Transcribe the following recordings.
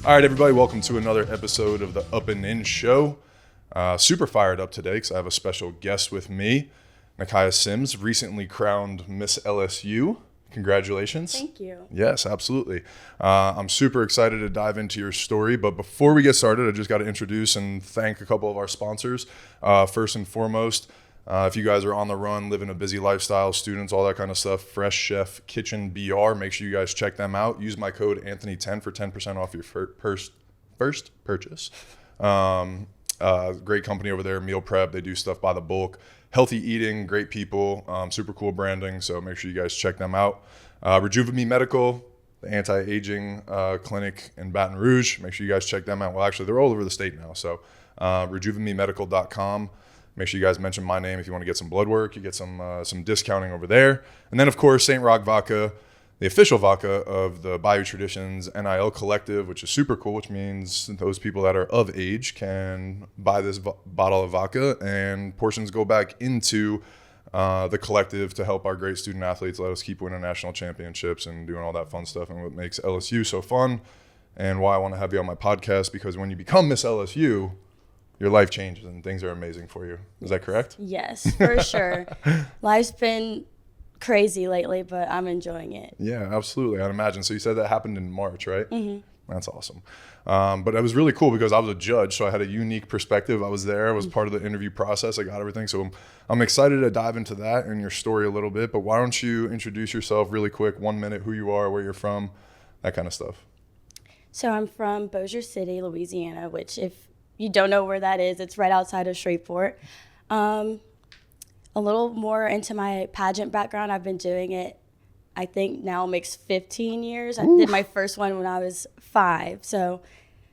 All right, everybody, welcome to another episode of the Up and In Show. Super fired up today because I have a special guest with me. Nikhia Sims, recently crowned Miss LSU. Congratulations. Thank you. Yes, absolutely. I'm super excited to dive into your story, but before we get started, I just got to introduce and thank a couple of our sponsors. First and foremost, if you guys are on the run, living a busy lifestyle, students, all that kind of stuff, Fresh Chef Kitchen BR, make sure you guys check them out. Use my code Anthony10 for 10% off your first purchase. Great company over there, meal prep. They do stuff by the bulk. Healthy eating, great people, super cool branding. So make sure you guys check them out. Rejuvenate Medical, the anti-aging clinic in Baton Rouge. Make sure you guys check them out. Well, actually, they're all over the state now. So rejuvenatemedical.com. Make sure you guys mention my name if you want to get some blood work. You get some discounting over there. And then, of course, St. Rock Vodka, the official vodka of the Bayou Traditions NIL Collective, which is super cool, which means those people that are of age can buy this bottle of vodka and portions go back into the collective to help our great student athletes, let us keep winning national championships and doing all that fun stuff, and what makes LSU so fun and why I want to have you on my podcast, because when you become Miss LSU, your life changes and things are amazing for you. Is that correct? Yes, for sure. Life's been crazy lately, but I'm enjoying it. Yeah, absolutely. I'd imagine. So you said that happened in March, right? Mm-hmm. That's awesome. But it was really cool because I was a judge, so I had a unique perspective. I was there. I was part of the interview process. I got everything. So I'm excited to dive into that and your story a little bit. But why don't you introduce yourself really quick, 1 minute, who you are, where you're from, that kind of stuff. So I'm from Bossier City, Louisiana, which if you don't know where that is, it's right outside of Shreveport. A little more into my pageant background. I've been doing it, I think now makes 15 years. Ooh. I did my first one when I was 5, so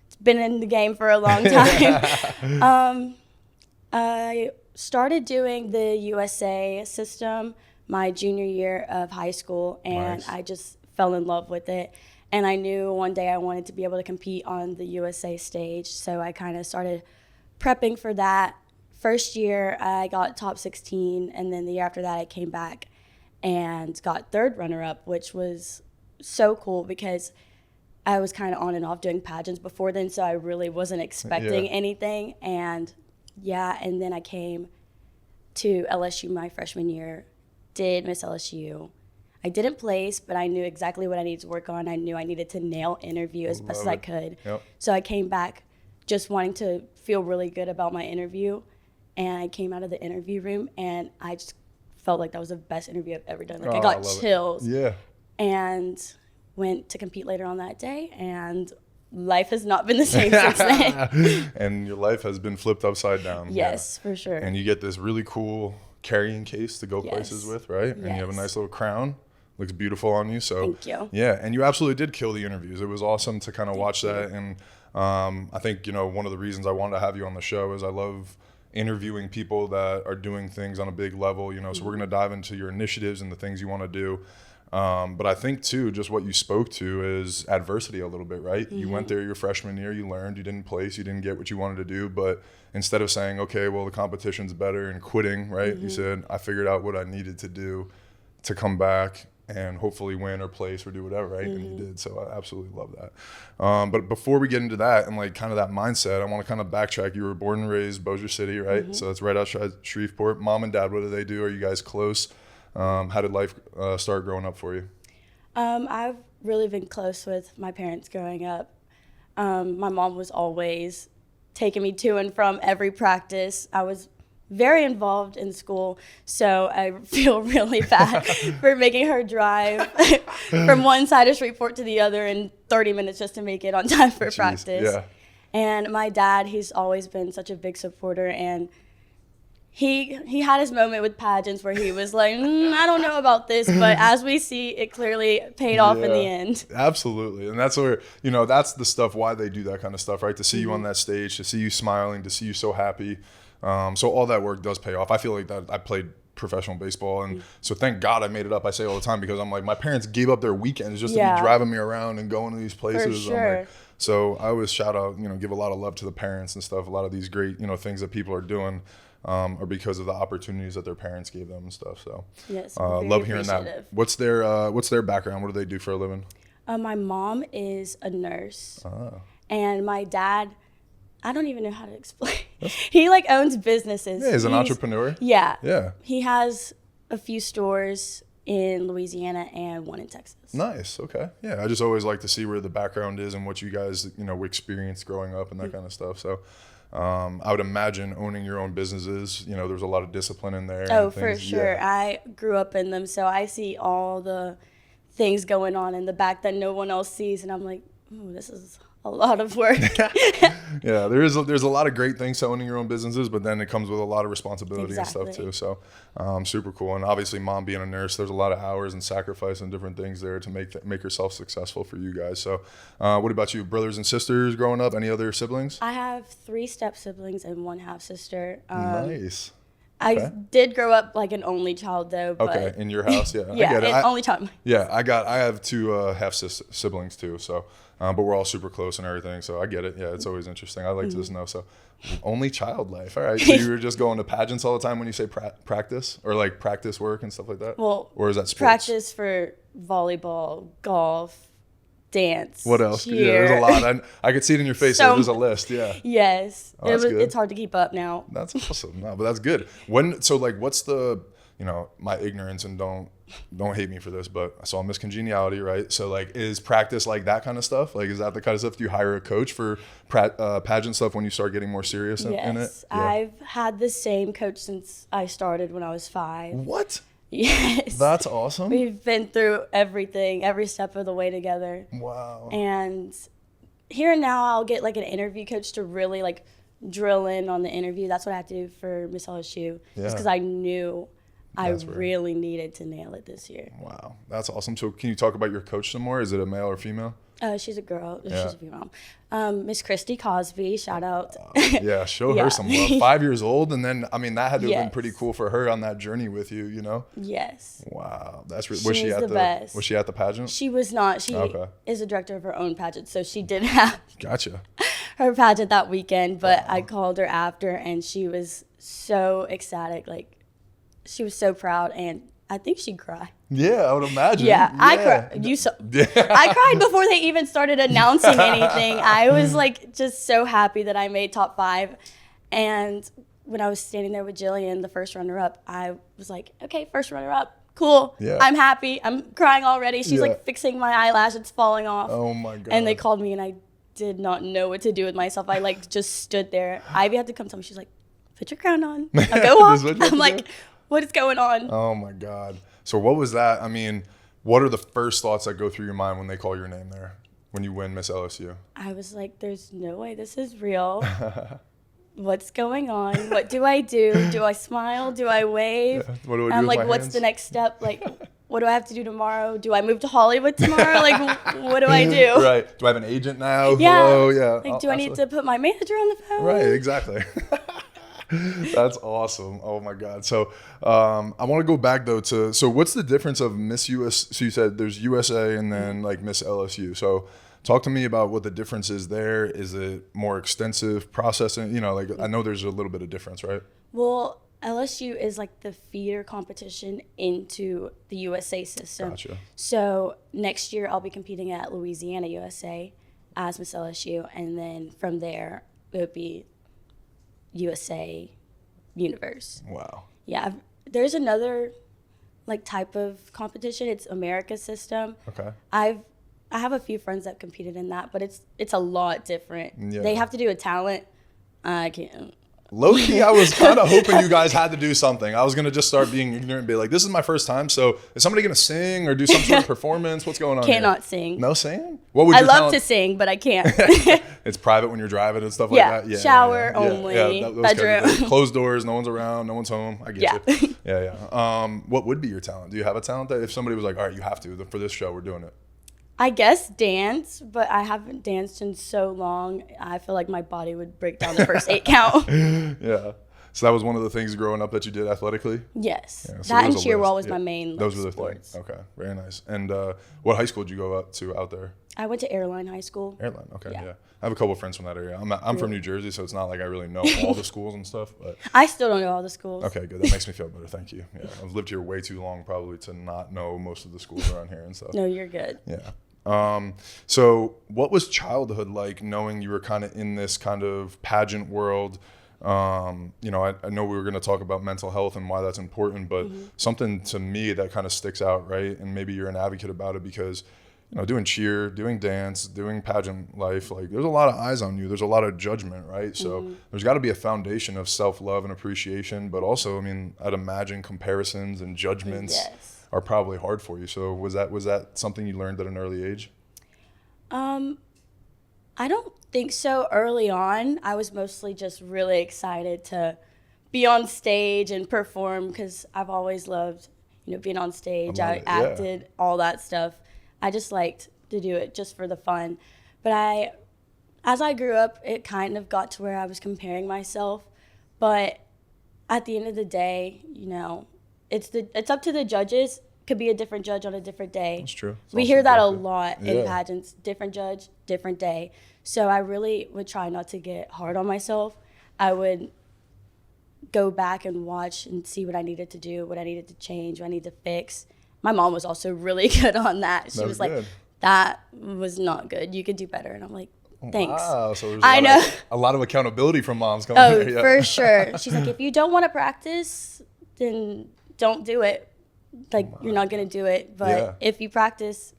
it's been in the game for a long time. I started doing the USA system my junior year of high school, and nice. I just fell in love with it. And I knew one day I wanted to be able to compete on the USA stage, so I kind of started prepping for that. First year, I got top 16, and then the year after that, I came back and got third runner-up, which was so cool because I was kind of on and off doing pageants before then, so I really wasn't expecting anything. And then I came to LSU my freshman year, did Miss LSU. I didn't place, but I knew exactly what I needed to work on. I knew I needed to nail interview as best as I could. Yep. So I came back just wanting to feel really good about my interview. And I came out of the interview room, and I just felt like that was the best interview I've ever done. Like, I got chills. Yeah. And went to compete later on that day, and life has not been the same since then. And your life has been flipped upside down. Yes, for sure. And you get this really cool carrying case to go places with, right? And you have a nice little crown. Looks beautiful on you. So thank you. Yeah, and you absolutely did kill the interviews. It was awesome to kind of watch that. And I think, one of the reasons I wanted to have you on the show is I love interviewing people that are doing things on a big level, so we're going to dive into your initiatives and the things you want to do. But I think too, just what you spoke to is adversity a little bit, right? Mm-hmm. You went there your freshman year, you learned, you didn't place, you didn't get what you wanted to do. But instead of saying, okay, well, the competition's better and quitting, right? Mm-hmm. You said, I figured out what I needed to do to come back and hopefully win or place or do whatever, right? Mm-hmm. And you did. So I absolutely love that. But before we get into that and like kind of that mindset, I want to kind of backtrack. You were born and raised Bossier City, right? Mm-hmm. So that's right outside Shreveport. Mom and dad, what do they do? Are you guys close? How did life start growing up for you? I've really been close with my parents growing up. My mom was always taking me to and from every practice. I was very involved in school, so I feel really bad for making her drive from one side of Shreveport to the other in 30 minutes just to make it on time for practice. Yeah. And my dad, he's always been such a big supporter, and he had his moment with pageants where he was like, I don't know about this, but as we see, it clearly paid off in the end. Absolutely. And that's where, that's the stuff, why they do that kind of stuff, right? To see you on that stage, to see you smiling, to see you so happy. So all that work does pay off. I feel like that I played professional baseball, and so thank God I made it up. I say all the time because I'm like, my parents gave up their weekends just to be driving me around and going to these places. For sure. I'm like, so I always shout out, give a lot of love to the parents and stuff. A lot of these great, things that people are doing are because of the opportunities that their parents gave them and stuff. So yes, love hearing that. What's their background? What do they do for a living? My mom is a nurse. And my dad, I don't even know how to explain. He like owns businesses. Yeah, he's an entrepreneur. Yeah. Yeah. He has a few stores in Louisiana and one in Texas. Nice. Okay. Yeah. I just always like to see where the background is and what you guys, experienced growing up and that kind of stuff. So I would imagine owning your own businesses, there's a lot of discipline in there. Oh, and things. for sure. Yeah. I grew up in them, so I see all the things going on in the back that no one else sees. And I'm like, ooh, this is a lot of work. Yeah, there's a lot of great things to owning your own businesses, but then it comes with a lot of responsibility and stuff Exactly. too. So super cool. And obviously mom being a nurse, there's a lot of hours and sacrifice and different things there to make yourself successful for you guys. So what about you, brothers and sisters growing up? Any other siblings? I have 3 step siblings and 1 half sister. Nice. I Okay. did grow up like an only child though. But Okay, in your house, yeah. yeah, I get it. an only child. Yeah, I have 2 half siblings too, so but we're all super close and everything, so I get it. Yeah, it's always interesting. I like to just know. So, only child life. All right. So you were just going to pageants all the time when you say practice, or like practice work and stuff like that. Well, or is that sports? Practice for volleyball, golf, dance. What else? Cheer. Yeah, there's a lot. I could see it in your face. So There's a list. Yeah. Yes, Oh, that's good. It's hard to keep up now. That's awesome. No, but that's good. What's the, my ignorance, and don't hate me for this, but I saw Miss Congeniality, right? So like, is practice like that kind of stuff? Like, is that the kind of stuff? Do you hire a coach for pageant stuff when you start getting more serious in it? Yes, Yeah. I've had the same coach since I started when I was 5. What? Yes. That's awesome. We've been through everything, every step of the way together. Wow. And here and now I'll get like an interview coach to really like drill in on the interview. That's what I had to do for Miss LSU. Yeah. Just because I knew I That's right. really needed to nail it this year. Wow. That's awesome. So can you talk about your coach some more? Is it a male or female? She's a girl. Yeah. She's a female. Miss Christy Cosby, shout out. Yeah, show Yeah. her some love. 5 years old, and then that had to have been Yes. pretty cool for her on that journey with you. Yes. Wow, that's She was she was at the best. Was she at the pageant? She was not. She Okay. is a director of her own pageant, so she did have Gotcha. her pageant that weekend, but I called her after and she was so ecstatic. Like, she was so proud, and I think she cried. Yeah, I would imagine. Yeah, I cried. You saw. I cried before they even started announcing anything. I was like just so happy that I made top 5. And when I was standing there with Jillian, the first runner-up, I was like, okay, first runner-up. Cool. Yeah. I'm happy. I'm crying already. She's Yeah. like fixing my eyelash. It's falling off. Oh my god. And they called me, and I did not know what to do with myself. I like just stood there. Ivy had to come tell me. She's like, put your crown on. I go This is off. what you have to I'm like, do? what is going on? Oh my god. So what was that? I mean, what are the first thoughts that go through your mind when they call your name there? When you win Miss LSU? I was like, there's no way this is real. What's going on? What do I do? Do I smile? Do I wave? Yeah. What do I do I'm with like, my what's hands? the next step? Like, what do I have to do tomorrow? Do I move to Hollywood tomorrow? Like, what do I do? Right. Do I have an agent now? Yeah. Hello? Yeah. Like, do I need to put my manager on the phone? Right, exactly. That's awesome. Oh my God. So I want to go back though so what's the difference of Miss US? So you said there's USA and then like Miss LSU. So talk to me about what the difference is there. Is it more extensive processing? Like I know there's a little bit of difference, right? Well, LSU is like the feeder competition into the USA system. Gotcha. So next year I'll be competing at Louisiana USA as Miss LSU, and then from there it would be USA Universe. Wow. Yeah, there's another like type of competition. It's America system. Okay. I have a few friends that competed in that, but it's a lot different. Yeah. They have to do a talent. I can't. Low key, I was kind of hoping you guys had to do something. I was going to just start being ignorant and be like, this is my first time. So is somebody going to sing or do some sort of performance? What's going on here? Cannot sing. No singing? What would I your love talent- to sing, but I can't. It's private when you're driving and stuff Yeah, like that. shower only, those kind of bedroom. things. Closed doors, no one's around, no one's home. I get Yeah. you. Yeah. What would be your talent? Do you have a talent that if somebody was like, all right, you have to, for this show, we're doing it? I guess dance, but I haven't danced in so long. I feel like my body would break down the first 8 count. Yeah. So that was one of the things growing up that you did athletically? Yes. Yeah, so That and there's a cheer list. wall was Yeah. my main Those were the sports. things. Okay. Very nice. And what high school did you go up to out there? I went to Airline High School. Airline. Okay. Yeah. Yeah. I have a couple of friends from that area. I'm from New Jersey, so it's not like I really know all the schools and stuff, but I still don't know all the schools. okay, good. That makes me feel better. Thank you. Yeah. I've lived here way too long probably to not know most of the schools around here and stuff. No, you're good. Yeah. So what was childhood like, knowing you were kind of in this kind of pageant world? You know, I know we were going to talk about mental health and why that's important, but something to me that kind of sticks out, right? And maybe you're an advocate about it because, you know, doing cheer, doing dance, doing pageant life, like there's a lot of eyes on you. There's a lot of judgment, right? So there's got to be a foundation of self-love and appreciation, but also, I mean, I'd imagine comparisons and judgments are probably hard for you. So was that something you learned at an early age? I don't think so. Early on, I was mostly just really excited to be on stage and perform because I've always loved, you know, being on stage. I acted, all that stuff. I just liked to do it just for the fun. But as I grew up, it kind of got to where I was comparing myself. But at the end of the day, you know, it's up to the judges. Could be a different judge on a different day. That's true. We hear that a lot in pageants. Different judge, different day. So I really would try not to get hard on myself. I would go back and watch and see what I needed to do, what I needed to change, what I needed to fix. My mom was also really good on that. She was like, that was not good. You could do better. And I'm like, thanks. Wow. So there's a lot of accountability from moms coming here. Oh, for sure. She's like, if you don't want to practice, then don't do it. Like, you're not going to do it. But if you practice,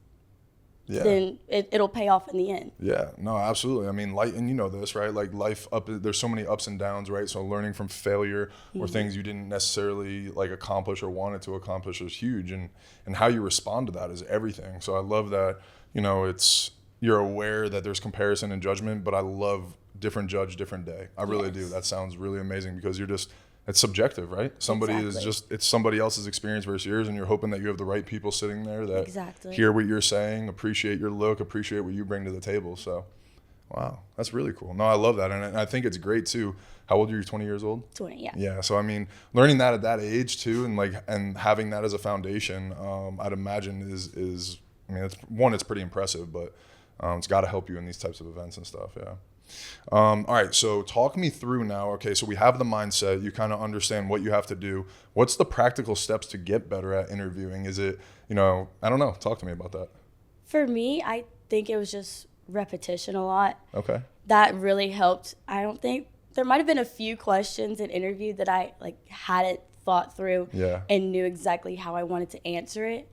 then it'll pay off in the end. Yeah, no, absolutely. I mean, and you know this, right? Like life there's so many ups and downs, right? So learning from failure or things you didn't necessarily like accomplish or wanted to accomplish is huge. And how you respond to that is everything. So I love that, you know, you're aware that there's comparison and judgment, but I love different judge, different day. I really do. That sounds really amazing because it's subjective, right? It's somebody else's experience versus yours, and you're hoping that you have the right people sitting there that hear what you're saying, appreciate your look, appreciate what you bring to the table. So, wow, that's really cool. No, I love that, and I think it's great too. How old are you? 20 years old? 20, yeah. Yeah, so I mean, learning that at that age too, and having that as a foundation, I'd imagine is I mean, it's pretty impressive, but it's got to help you in these types of events and stuff. Yeah. All right, so talk me through now. Okay, so we have the mindset. You kind of understand what you have to do. What's the practical steps to get better at interviewing? Is it, you know, I don't know. Talk to me about that. For me, I think it was just repetition a lot. Okay. That really helped. I don't think there might have been a few questions in interview that I hadn't thought through and knew exactly how I wanted to answer it.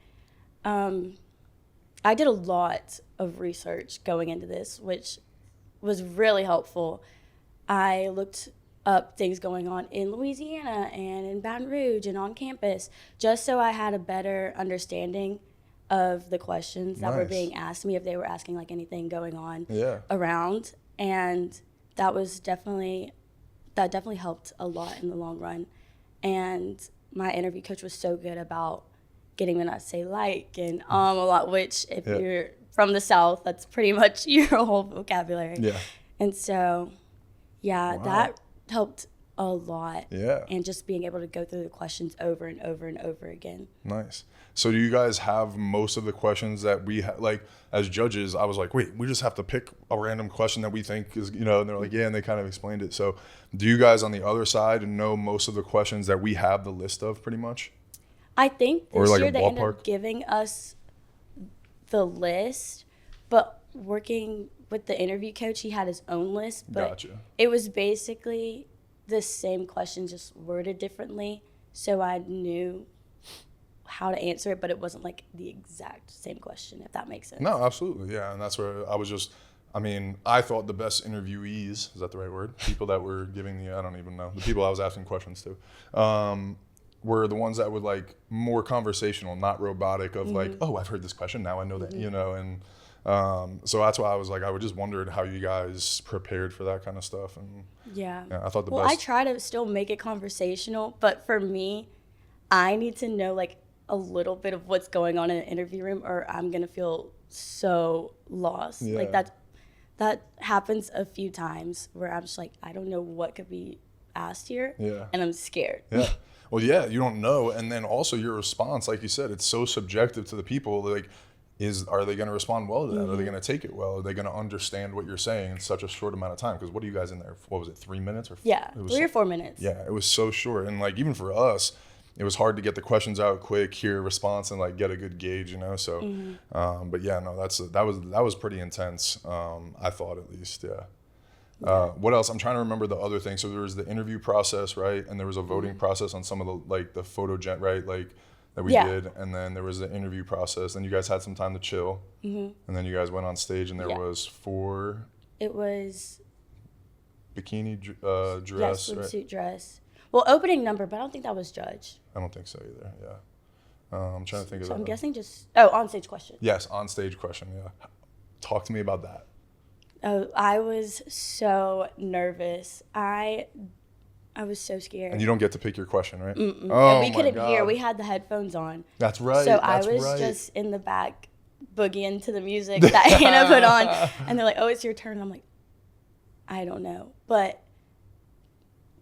I did a lot of research going into this, which was really helpful. I looked up things going on in Louisiana and in Baton Rouge and on campus, just so I had a better understanding of the questions that were being asked me, if they were asking like anything going on around. And that definitely helped a lot in the long run. And my interview coach was so good about getting me not to say like and a lot, which if you're from the South, that's pretty much your whole vocabulary. Yeah. And so, that helped a lot. Yeah. And just being able to go through the questions over and over and over again. Nice. So do you guys have most of the questions that we like as judges? I was like, wait, we just have to pick a random question that we think is, you know, and they're like, yeah, and they kind of explained it. So do you guys on the other side know most of the questions that we have the list of pretty much? I think this year they ended up giving us the list, but working with the interview coach, he had his own list, but it was basically the same question, just worded differently. So I knew how to answer it, but it wasn't like the exact same question, if that makes sense. No, absolutely. Yeah. And that's where I was just, I mean, I thought the best interviewees, is that the right word? People that were giving I don't even know, the people I was asking questions to, were the ones that would like more conversational, not robotic of like, oh, I've heard this question, now I know that, you know, and so that's why I was like, I would just wondered how you guys prepared for that kind of stuff. And I thought the best. I try to still make it conversational, but for me, I need to know like a little bit of what's going on in an interview room or I'm going to feel so lost. Yeah. Like that happens a few times where I'm just like, I don't know what could be asked here. Yeah. And I'm scared. Yeah. Well, yeah, you don't know. And then also your response, like you said, it's so subjective to the people. Like, are they going to respond well to that? Are they going to take it well? Are they going to understand what you're saying in such a short amount of time? Because what are you guys in there? What was it, 3 minutes? Or 3 or 4 minutes. Yeah, it was so short. And like, even for us, it was hard to get the questions out quick, hear a response, and like get a good gauge, you know. So, but yeah, no, that was pretty intense. I thought at least, yeah. What else? I'm trying to remember the other thing. So there was the interview process, right? And there was a voting process on some of the like the photo right? Like that we did, and then there was the interview process. Then you guys had some time to chill, and then you guys went on stage, and there was 4. It was bikini dress, swimsuit right? dress. Well, opening number, but I don't think that was judged. I don't think so either. Yeah, I'm trying to think of that. So I'm guessing just on stage question. Yes, on stage question. Yeah, talk to me about that. Oh, I was so nervous. I was so scared. And you don't get to pick your question, right? Oh, and we couldn't hear. We had the headphones on. That's right. So I was just in the back boogieing to the music that Hannah put on. And they're like, oh, it's your turn. I'm like, I don't know. But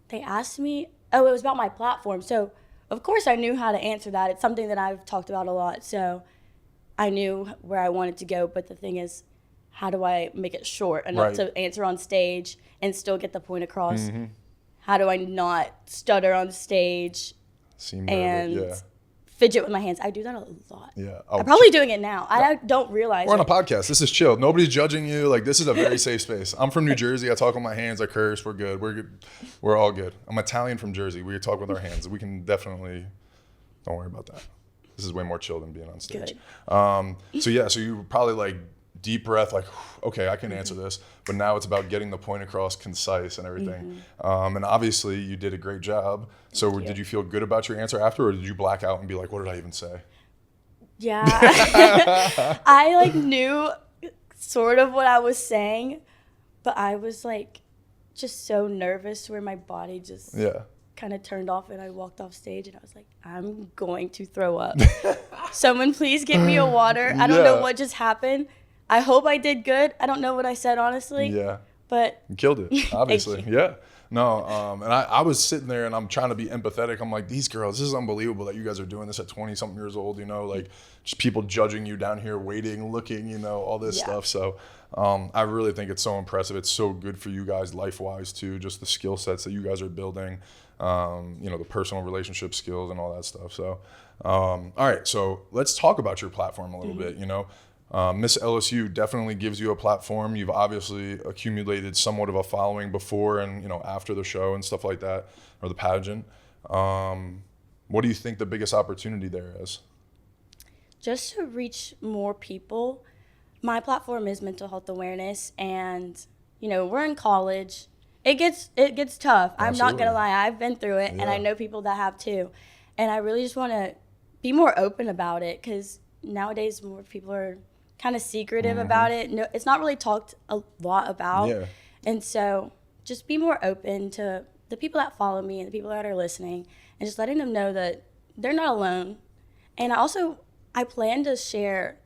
they asked me, it was about my platform. So, of course, I knew how to answer that. It's something that I've talked about a lot. So I knew where I wanted to go. But the thing is, how do I make it short enough to answer on stage and still get the point across? How do I not stutter on stage and fidget with my hands? I do that a lot. Yeah, I'm probably doing it now. I don't realize we're on a podcast. This is chill. Nobody's judging you. Like, this is a very safe space. I'm from New Jersey. I talk with my hands. I curse. We're good. We're good. We're all good. I'm Italian from Jersey. We talk with our hands. We can definitely, don't worry about that. This is way more chill than being on stage. So you were probably like, deep breath, like, okay, I can answer this, but now it's about getting the point across, concise and everything. And obviously you did a great job. So did you feel good about your answer after, or did you black out and be like, what did I even say? Yeah. I like knew sort of what I was saying, but I was like just so nervous where my body just kind of turned off, and I walked off stage and I was like, I'm going to throw up. Someone please get me a water. I don't know what just happened. I hope I did good. I don't know what I said, honestly. Yeah. But you killed it, obviously. Yeah. No, and I was sitting there and I'm trying to be empathetic. I'm like, these girls, this is unbelievable that you guys are doing this at 20-something years old, you know, like just people judging you down here, waiting, looking, you know, all this stuff. So I really think it's so impressive. It's so good for you guys life-wise too, just the skill sets that you guys are building, you know, the personal relationship skills and all that stuff. So, all right, so let's talk about your platform a little bit, you know. Miss LSU definitely gives you a platform. You've obviously accumulated somewhat of a following before and, you know, after the show and stuff like that, or the pageant. What do you think the biggest opportunity there is? Just to reach more people. My platform is mental health awareness, and, you know, we're in college. It gets tough. I'm not going to lie. I've been through it, and I know people that have too. And I really just want to be more open about it, because nowadays more people are kind of secretive about it. No, it's not really talked a lot about. Yeah. And so just be more open to the people that follow me and the people that are listening, and just letting them know that they're not alone. And I plan to share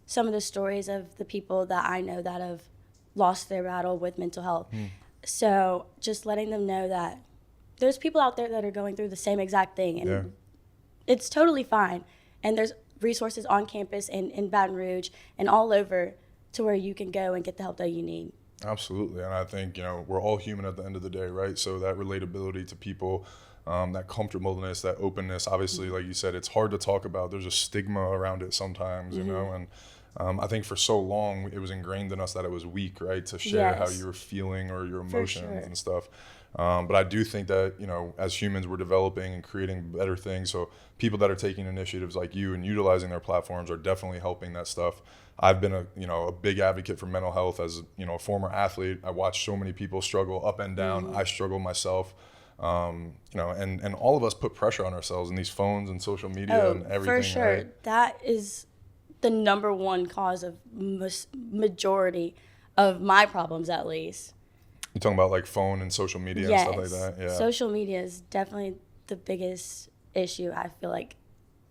some of the stories of the people that I know that have lost their battle with mental health. So just letting them know that there's people out there that are going through the same exact thing, and it's totally fine. And there's resources on campus and in Baton Rouge and all over to where you can go and get the help that you need. Absolutely. And I think, you know, we're all human at the end of the day, right? So that relatability to people, that comfortableness, that openness, obviously, like you said, it's hard to talk about. There's a stigma around it sometimes, you know, and I think for so long it was ingrained in us that it was weak, right? To share how you were feeling or your emotions and stuff. But I do think that, you know, as humans, we're developing and creating better things. So people that are taking initiatives like you and utilizing their platforms are definitely helping that stuff. I've been a big advocate for mental health as, you know, a former athlete. I watched so many people struggle up and down. I struggle myself, you know, and all of us put pressure on ourselves in these phones and social media and everything. For sure. Right? That is the number one cause of majority of my problems, at least. You're talking about like phone and social media and stuff like that? Yeah. Social media is definitely the biggest issue I feel like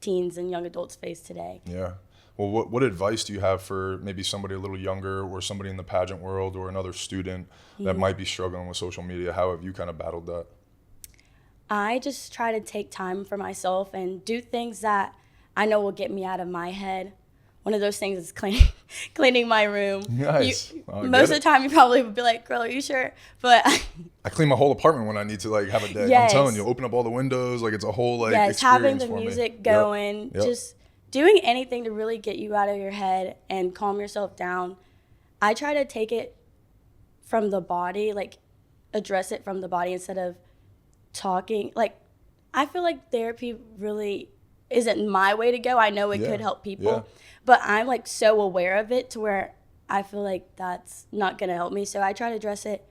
teens and young adults face today. Yeah. Well, what advice do you have for maybe somebody a little younger or somebody in the pageant world or another student that might be struggling with social media? How have you kind of battled that? I just try to take time for myself and do things that I know will get me out of my head. One of those things is cleaning my room. Nice. Most of the time, you probably would be like, "Girl, are you sure?" But I clean my whole apartment when I need to like have a day. Yes. I'm telling you, open up all the windows, like it's a whole like yes, having experience the for me. music going, Yep. just doing anything to really get you out of your head and calm yourself down. I try to take it from the body, like address it from the body instead of talking. Like, I feel like therapy really isn't my way to go. I know it could help people, but I'm like so aware of it to where I feel like that's not going to help me. So I try to address it,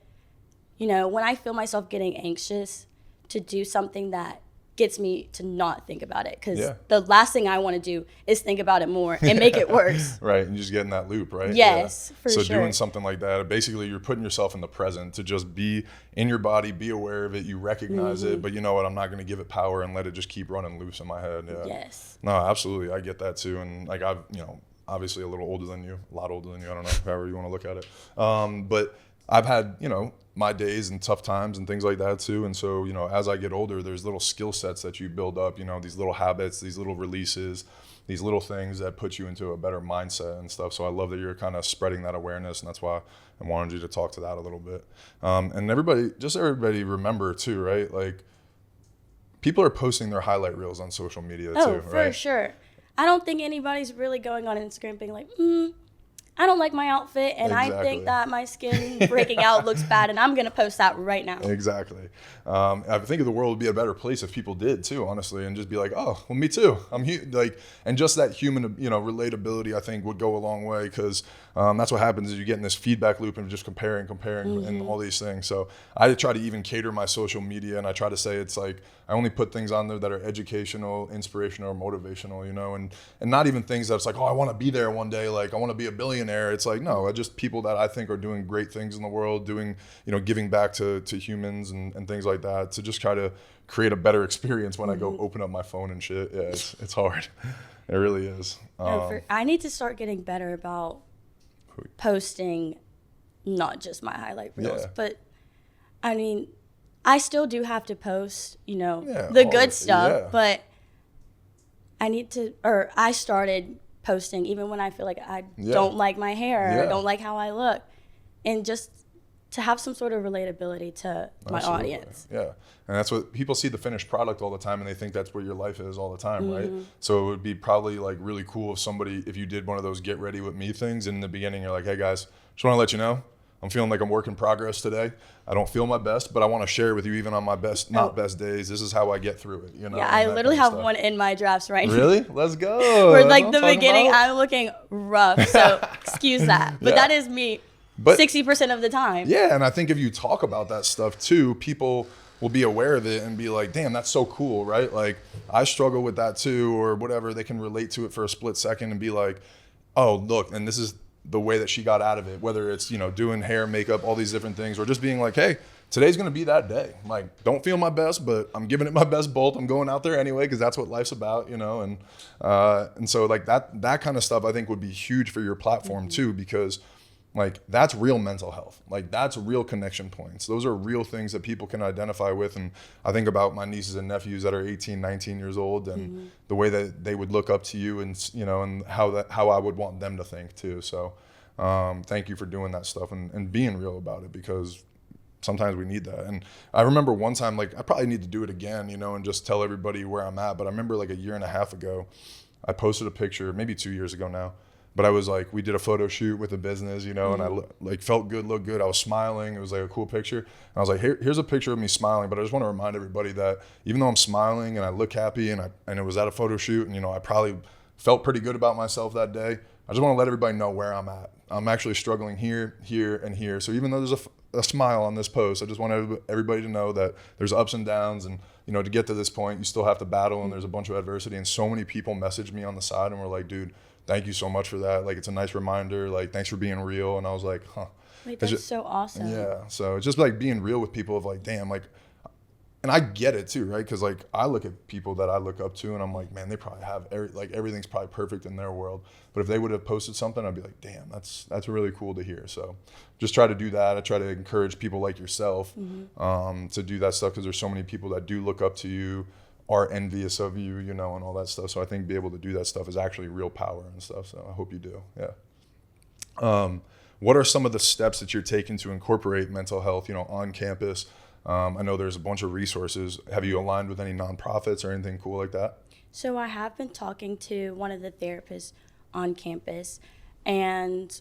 you know, when I feel myself getting anxious, to do something that gets me to not think about it, because the last thing I want to do is think about it more and make it worse. Right, and just get in that loop, right? Yes, for so sure. doing something like that, basically you're putting yourself in the present to just be in your body, be aware of it, you recognize it, but you know what, I'm not going to give it power and let it just keep running loose in my head. Yes. No, absolutely, I get that too, and like I've, you know, obviously a little older than you, a lot older than you, I don't know, however you want to look at it, but I've had, you know, my days and tough times and things like that too. And so, you know, as I get older, there's little skill sets that you build up, you know, these little habits, these little releases, these little things that put you into a better mindset and stuff. So I love that you're kind of spreading that awareness, and that's why I wanted you to talk to that a little bit. And everybody remember too, right? Like, people are posting their highlight reels on social media too, right? For sure. I don't think anybody's really going on Instagram being like, I don't like my outfit, and I think that my skin breaking out looks bad, and I'm going to post that right now. Exactly. I think the world would be a better place if people did too, honestly, and just be like, oh, well, me too. Like, and just that human, you know, relatability, I think would go a long way, because that's what happens is you get in this feedback loop and just comparing and all these things. So I try to even cater my social media, and I try to say it's like, I only put things on there that are educational, inspirational, or motivational, you know, and not even things that's like, oh, I want to be there one day, like I want to be a billionaire. It's like, no, just people that I think are doing great things in the world, doing, you know, giving back to humans and things like that, to just try to create a better experience when I go open up my phone and shit. Yeah, it's hard. It really is. I need to start getting better about posting not just my highlight reels, but I mean, I still do have to post, you know, the good stuff, but I started posting even when I feel like I don't like my hair, or I don't like how I look, and just to have some sort of relatability to my audience. Yeah, and that's what people see, the finished product all the time, and they think that's what your life is all the time, right? So it would be probably like really cool if you did one of those get ready with me things, and in the beginning you're like, hey guys, just want to let you know, I'm feeling like I'm work in progress today. I don't feel my best, but I want to share with you even on my best, not best days. This is how I get through it, you know? Yeah, I literally have one in my drafts right now. Really? Let's go. Where like the beginning, I'm looking rough, so excuse that. But that is me 60% of the time. Yeah, and I think if you talk about that stuff too, people will be aware of it and be like, damn, that's so cool, right? Like, I struggle with that too, or whatever. They can relate to it for a split second and be like, oh, look, and this is the way that she got out of it, whether it's, you know, doing hair, makeup, all these different things, or just being like, hey, today's going to be that day. Like, don't feel my best, but I'm giving it my best bolt. I'm going out there anyway, because that's what life's about, you know? And so like that kind of stuff I think would be huge for your platform too, because like that's real mental health. Like that's real connection points. Those are real things that people can identify with. And I think about my nieces and nephews that are 18, 19 years old, and the way that they would look up to you, and, you know, and how I would want them to think too. So thank you for doing that stuff and being real about it, because sometimes we need that. And I remember one time, like, I probably need to do it again, you know, and just tell everybody where I'm at. But I remember like a year and a half ago, I posted a picture, maybe 2 years ago now, but I was like, we did a photo shoot with a business, you know, and I like felt good, looked good. I was smiling. It was like a cool picture. And I was like, here's a picture of me smiling. But I just want to remind everybody that even though I'm smiling and I look happy, and it was at a photo shoot, and, you know, I probably felt pretty good about myself that day, I just want to let everybody know where I'm at. I'm actually struggling here, here, and here. So even though there's a smile on this post, I just want everybody to know that there's ups and downs, and, you know, to get to this point, you still have to battle, and there's a bunch of adversity. And so many people messaged me on the side and were like, dude, thank you so much for that. Like, it's a nice reminder. Like, thanks for being real. And I was like, huh. Like, that's so awesome. Yeah. So it's just like being real with people of like, damn, like, and I get it too, right? Because like I look at people that I look up to, and I'm like, man, they probably have everything's probably perfect in their world. But if they would have posted something, I'd be like, damn, that's really cool to hear. So just try to do that. I try to encourage people like yourself to do that stuff, because there's so many people that do look up to you, are envious of you, you know, and all that stuff. So I think be able to do that stuff is actually real power and stuff. So I hope you do. Yeah. What are some of the steps that you're taking to incorporate mental health, on campus? I know there's a bunch of resources. Have you aligned with any nonprofits or anything cool like that? So I have been talking to one of the therapists on campus, and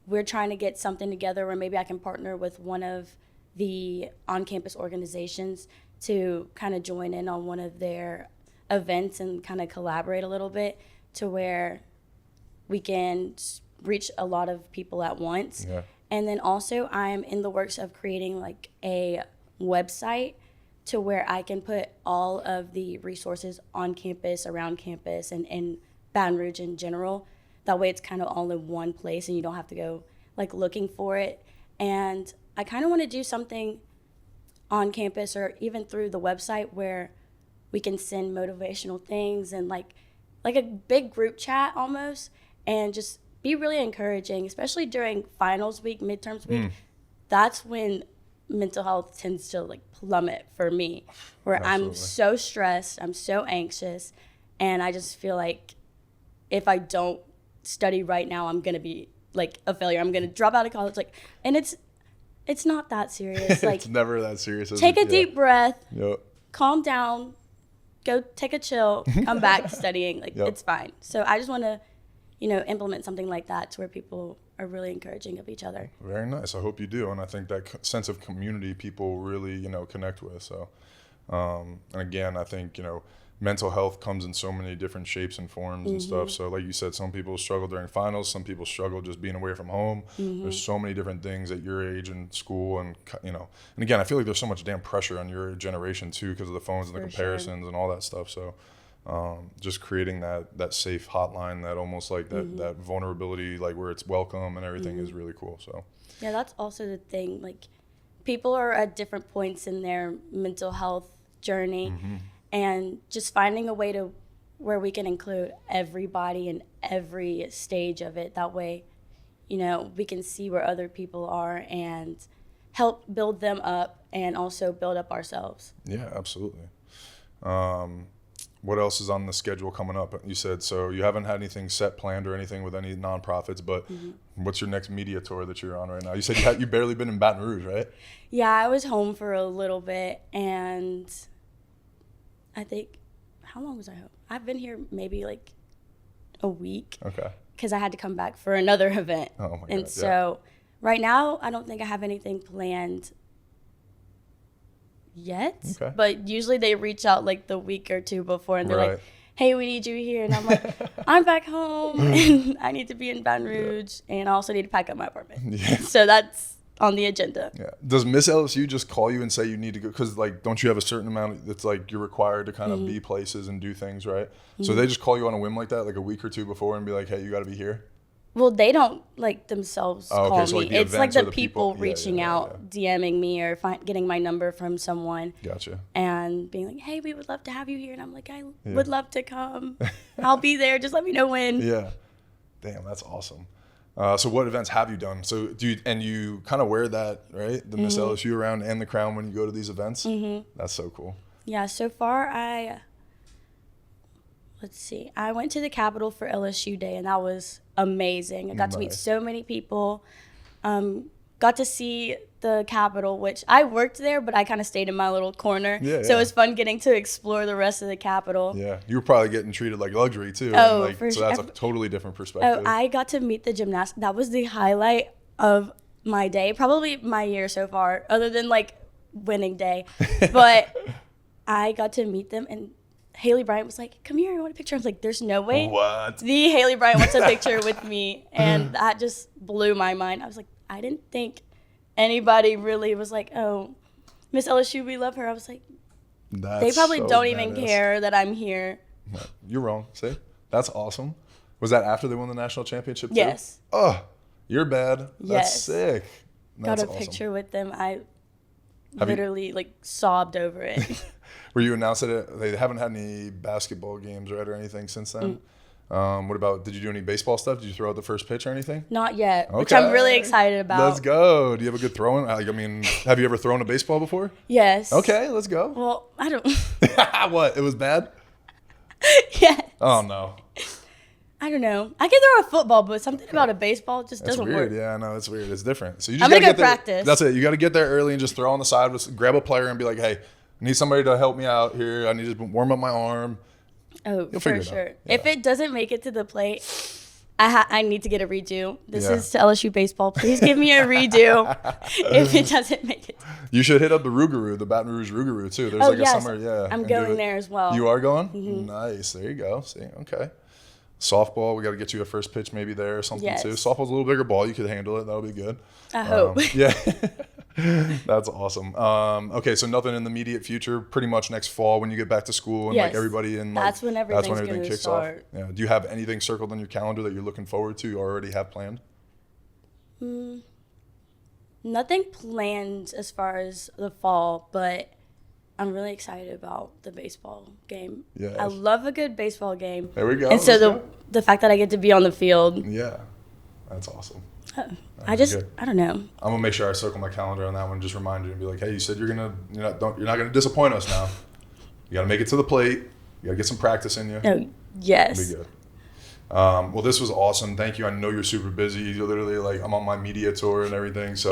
we're trying to get something together where maybe I can partner with one of the on-campus organizations to kind of join in on one of their events and kind of collaborate a little bit to where we can reach a lot of people at once. Yeah. And then also I'm in the works of creating like a website to where I can put all of the resources on campus, around campus, and in Baton Rouge in general. That way it's kind of all in one place and you don't have to go like looking for it. And I kind of want to do something on campus or even through the website where we can send motivational things and like a big group chat almost, and just be really encouraging, especially during finals week, midterms week. That's when mental health tends to like plummet for me, where Absolutely. I'm so stressed, I'm so anxious, and I just feel like if I don't study right now, I'm gonna be like a failure. I'm gonna drop out of college. Like, and it's not that serious. Like, It's never that serious. take a deep breath, Yep. calm down, go take a chill, come back to studying. Like, Yep. it's fine. So I just want to, implement something like that to where people are really encouraging of each other. Very nice. I hope you do. And I think that sense of community people really, connect with. So, and again, I think, mental health comes in so many different shapes and forms and stuff. So like you said, some people struggle during finals. Some people struggle just being away from home. There's so many different things at your age and school. And, and again, I feel like there's so much damn pressure on your generation too, because of the phones and the For comparisons and all that stuff. So just creating that safe hotline, that almost like that vulnerability, like where it's welcome and everything is really cool. So Yeah, that's also the thing. Like, people are at different points in their mental health journey, and just finding a way to where we can include everybody in every stage of it. That way, we can see where other people are and help build them up and also build up ourselves. yeah, absolutely. What else is on the schedule coming up? You said, so you haven't had anything set planned or anything with any nonprofits, but what's your next media tour that you're on right now? You said you barely been in Baton Rouge, right? Yeah, I was home for a little bit, and I think, how long was I home? I've been here maybe like a week. Okay. Because I had to come back for another event. Oh my God. And so right now, I don't think I have anything planned yet. Okay. But usually they reach out like the week or two before, and they're Right. like, hey, we need you here. And I'm like, I'm back home, and I need to be in Baton Rouge, and I also need to pack up my apartment. Yeah. So that's on the agenda. Yeah. Does Miss LSU just call you and say you need to go? Because like, don't you have a certain amount that's like you're required to kind of be places and do things, right? So they just call you on a whim like that, like a week or two before, and be like, hey, you got to be here. Well, they don't like themselves Oh, okay, call so, like, me. the It's like events or the the people people- reaching out, DMing me, or getting my number from someone. Gotcha. And being like, hey, we would love to have you here. And I'm like, I would love to come. I'll be there. Just let me know when. Yeah. Damn, that's awesome. So what events have you done? So you kind of wear that, right? The Miss LSU around and the crown when you go to these events? That's so cool. Yeah, so far let's see. I went to the Capitol for LSU Day, and that was amazing. I got to meet Nice. so many people. Got to see the Capitol, which I worked there, but I kind of stayed in my little corner. Yeah, so yeah. it was fun getting to explore the rest of the Capitol. Yeah. You were probably getting treated like luxury too. Oh, and like, for so that's sure. a totally different perspective. Oh, I got to meet the gymnast. That was the highlight of my day, probably my year so far, other than like winning day. But I got to meet them, and Haley Bryant was like, come here, I want a picture. I was like, there's no way. What? The Haley Bryant wants a picture with me. And that just blew my mind. I was like, I didn't think anybody really was like, oh, Miss LSU, we love her. I was like, That's they probably so don't even badass. care that I'm here. No, you're wrong. See? That's awesome. Was that after they won the national championship too? Yes. Oh, you're bad. That's Yes. sick. Got That's a awesome. picture with them. I Have you- literally like sobbed over it. Were you announced that they haven't had any basketball games, right, or anything since then? What about, did you do any baseball stuff? Did you throw out the first pitch or anything? Not yet, which I'm really excited about. Let's go. Do you have a good throwing? I mean, have you ever thrown a baseball before? Yes. Okay, let's go. Well, I don't. What? It was bad? Yes. Oh, no. I don't know. I can throw a football, but something about a baseball just That's doesn't weird. work. Yeah, no, it's weird. It's different. So you just I'm gonna gotta go get there. practice. That's it. You got to get there early and just throw on the side, grab a player and be like, hey, I need somebody to help me out here. I need to warm up my arm. Oh, You'll for figure it sure. out. Yeah. If it doesn't make it to the plate, I need to get a redo. This Yeah. is to LSU baseball. Please give me a redo if it doesn't make it. You should hit up the Rougarou, the Baton Rouge Rougarou too. There's Oh, like yes. a summer, yeah. I'm and do going it. there as well. You are going? Nice. There you go. See, okay. Softball, we got to get you a first pitch maybe there or something Yes. too. Softball's a little bigger ball. You could handle it. That'll be good. I hope. Yeah. That's awesome. Okay, so nothing in the immediate future. Pretty much next fall when you get back to school and like Yes. everybody in. Like, That's when everything's gonna kicks start. off. Yeah. Do you have anything circled on your calendar that you're looking forward to? You already have planned? Nothing planned as far as the fall, but I'm really excited about the baseball game. Yes. I love a good baseball game. There we go. And so Let's the go. the fact that I get to be on the field, Yeah, that's awesome. I don't know. I'm gonna make sure I circle my calendar on that one. Just remind you and be like, hey, you said you're not gonna disappoint us now. You gotta make it to the plate. You gotta get some practice in you. Oh, yes. It'll be good. Well, this was awesome. Thank you. I know you're super busy. You're literally like, I'm on my media tour and everything. So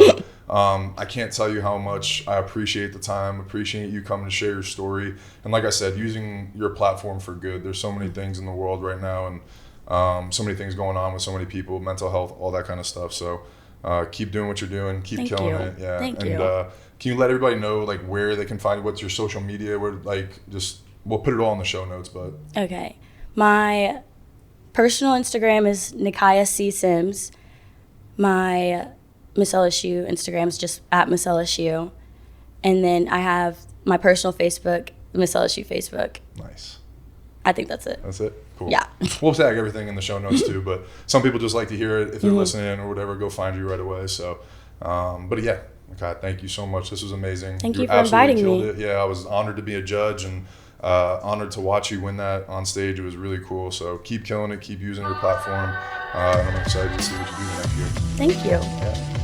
I can't tell you how much I appreciate the time, appreciate you coming to share your story. And like I said, using your platform for good. There's so many things in the world right now and so many things going on with so many people, mental health, all that kind of stuff. So keep doing what you're doing. Keep killing you. it. Yeah. Thank and you. Can you let everybody know like where they can find you? What's your social media? Where we'll put it all in the show notes, but Okay. My personal Instagram is Nikhia C. Sims. My Miss LSU Instagram is just at Miss LSU. And then I have my personal Facebook, Miss LSU Facebook. nice. I think that's it. That's it? Cool. Yeah. We'll tag everything in the show notes too, but some people just like to hear it. If they're listening or whatever, go find you right away. So, but yeah, okay, thank you so much. This was amazing. Thank you for absolutely inviting killed me. it. Yeah, I was honored to be a judge and honored to watch you win that on stage. It was really cool. So keep killing it. Keep using your platform. And I'm excited to see what you do next year. Thank you. Yeah.